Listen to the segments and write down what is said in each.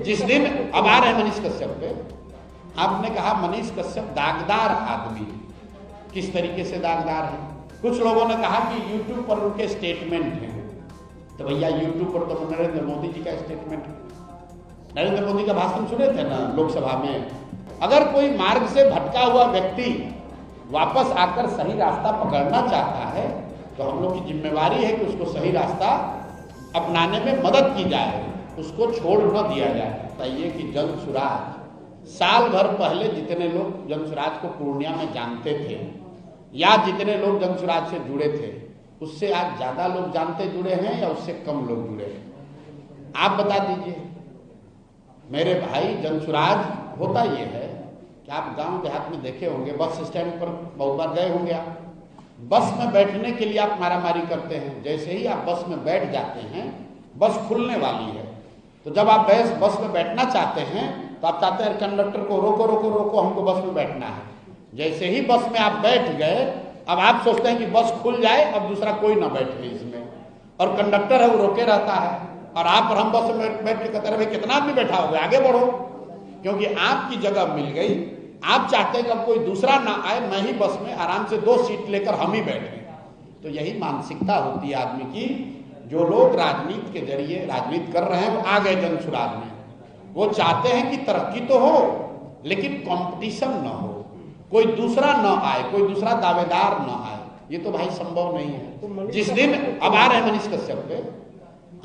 जिस दिन अब आ रहे हैं मनीष कश्यप पे, आपने कहा मनीष कश्यप दागदार आदमी है। किस तरीके से दागदार है? कुछ लोगों ने कहा कि यूट्यूब पर उनके स्टेटमेंट हैं। तो भैया यूट्यूब पर तो नरेंद्र मोदी जी का स्टेटमेंट है। नरेंद्र मोदी का भाषण सुने थे ना लोकसभा में। अगर कोई मार्ग से भटका हुआ व्यक्ति वापस आकर सही रास्ता पकड़ना चाहता है तो हम लोग की जिम्मेवारी है कि उसको सही रास्ता अपनाने में मदद की जाए, उसको छोड़ न दिया जाए। बताइए कि जनसुराज साल भर पहले जितने लोग जनसुराज को पूर्णिया में जानते थे या जितने लोग जनसुराज से जुड़े थे उससे आज ज्यादा लोग जानते जुड़े हैं या उससे कम लोग जुड़े हैं? आप बता दीजिए मेरे भाई। जनसुराज होता ये है कि आप गांव देहात में देखे होंगे, बस स्टैंड पर बहुत बार गए होंगे आप। बस में बैठने के लिए आप मारामारी करते हैं। जैसे ही आप बस में बैठ जाते हैं, बस खुलने वाली है, तो जब आप बस में बैठना चाहते हैं तो आप चाहते हैं कंडक्टर को रोको रोको रोको, हमको बस में बैठना है। जैसे ही बस में आप बैठ गए, अब आप सोचते हैं कि बस खुल जाए, अब दूसरा कोई ना बैठे इसमें, और कंडक्टर है वो रोके रहता है, और आप और हम बस में बैठ के कहते हैं भाई कितना आदमी बैठा होगा, आगे बढ़ो, क्योंकि आपकी जगह मिल गई। आप चाहते हैं कि अब कोई दूसरा ना आए, मैं ही बस में आराम से 2 सीट लेकर हम ही बैठे। तो यही मानसिकता होती है आदमी की। जो लोग राजनीति के जरिए राजनीति कर रहे हैं वो आ गए जनसुराज में। वो चाहते हैं कि तरक्की तो हो लेकिन कंपटीशन न हो, कोई दूसरा न आए, कोई दूसरा दावेदार न आए। ये तो भाई संभव नहीं है। जिस दिन अब आ रहे हैं मनीष कश्यप पे,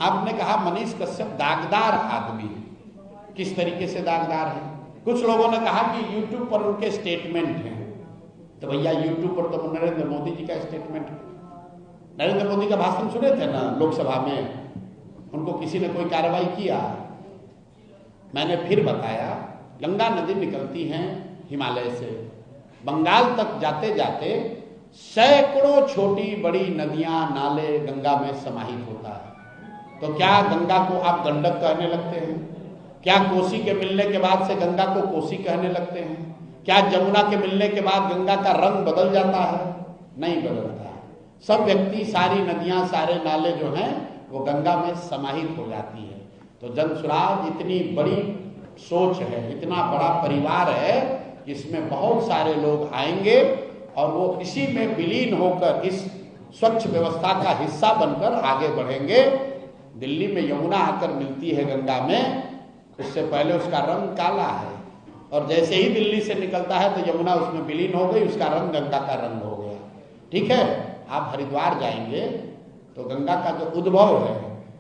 आपने कहा मनीष कश्यप दागदार आदमी है। किस तरीके से दागदार है? कुछ लोगों ने कहा कि यूट्यूब पर उनके स्टेटमेंट हैं। तो भैया यूट्यूब पर तो नरेंद्र मोदी जी का स्टेटमेंट है। नरेंद्र मोदी का भाषण सुने थे ना लोकसभा में, उनको किसी ने कोई कार्रवाई किया? मैंने फिर बताया, गंगा नदी निकलती हैं हिमालय से, बंगाल तक जाते जाते सैकड़ों छोटी बड़ी नदियां नाले गंगा में समाहित होता है। तो क्या गंगा को आप गंडक कहने लगते हैं? क्या कोसी के मिलने के बाद से गंगा को कोसी कहने लगते हैं? क्या जमुना के मिलने के बाद गंगा का रंग बदल जाता है? नहीं बदलता है। सब व्यक्ति, सारी नदियां, सारे नाले जो हैं वो गंगा में समाहित हो जाती है। तो जनसुराज इतनी बड़ी सोच है, इतना बड़ा परिवार है, इसमें बहुत सारे लोग आएंगे और वो इसी में विलीन होकर इस स्वच्छ व्यवस्था का हिस्सा बनकर आगे बढ़ेंगे। दिल्ली में यमुना आकर मिलती है गंगा में, उससे पहले उसका रंग काला है, और जैसे ही दिल्ली से निकलता है तो यमुना उसमें विलीन हो गई, उसका रंग गंगा का रंग हो गया। ठीक है, आप हरिद्वार जाएंगे तो गंगा का जो उद्भव है,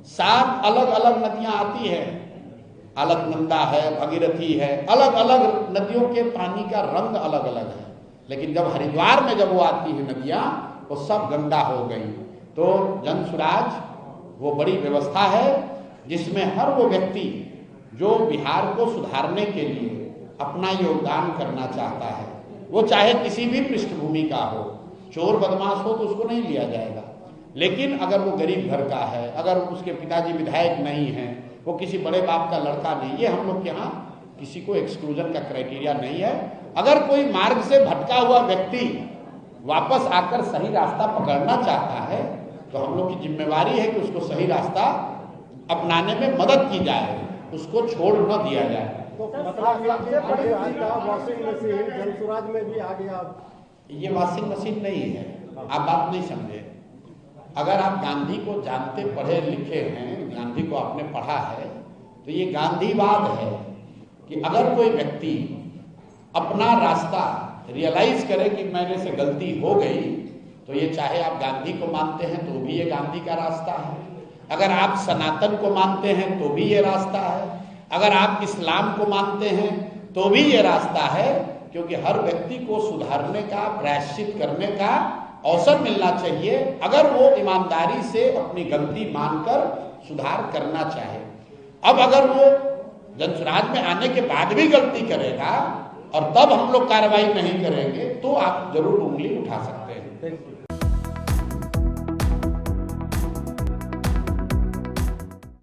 7 अलग अलग नदियां आती है, अलकनंदा है, भगीरथी है, अलग अलग नदियों के पानी का रंग अलग अलग है। लेकिन जब हरिद्वार में जब वो आती है नदियां, वो सब गंगा हो गई। तो जनसुराज वो बड़ी व्यवस्था है जिसमें हर वो व्यक्ति जो बिहार को सुधारने के लिए अपना योगदान करना चाहता है, वो चाहे किसी भी पृष्ठभूमि का हो, चोर बदमाश हो तो उसको नहीं लिया जाएगा, लेकिन अगर वो गरीब घर का है, अगर उसके पिताजी विधायक नहीं हैं, वो किसी बड़े बाप का लड़का नहीं, ये हम लोग के यहाँ किसी को एक्सक्लूजन का क्राइटेरिया नहीं है। अगर कोई मार्ग से भटका हुआ व्यक्ति वापस आकर सही रास्ता पकड़ना चाहता है तो हम लोग की जिम्मेवारी है कि उसको सही रास्ता अपनाने में मदद की जाए, उसको छोड़ न दिया जाए। वॉशिंग मशीन जनसुराज में भी आ गया। ये वॉशिंग मशीन नहीं है, आप बात नहीं समझे। अगर आप गांधी को जानते पढ़े लिखे हैं, गांधी को आपने पढ़ा है, तो ये गांधीवाद है कि अगर कोई व्यक्ति अपना रास्ता रियलाइज करे कि मेरे से गलती हो गई, तो ये चाहे आप गांधी को मानते हैं तो भी ये गांधी का रास्ता है, अगर आप सनातन को मानते हैं तो भी ये रास्ता है, अगर आप इस्लाम को मानते हैं तो भी ये रास्ता है, क्योंकि हर व्यक्ति को सुधारने का, प्रायश्चित करने का अवसर मिलना चाहिए अगर वो ईमानदारी से अपनी गलती मानकर सुधार करना चाहे। अब अगर वो जनसुराज में आने के बाद भी गलती करेगा और तब हम लोग कार्रवाई नहीं करेंगे तो आप जरूर उंगली उठा सकते हैं।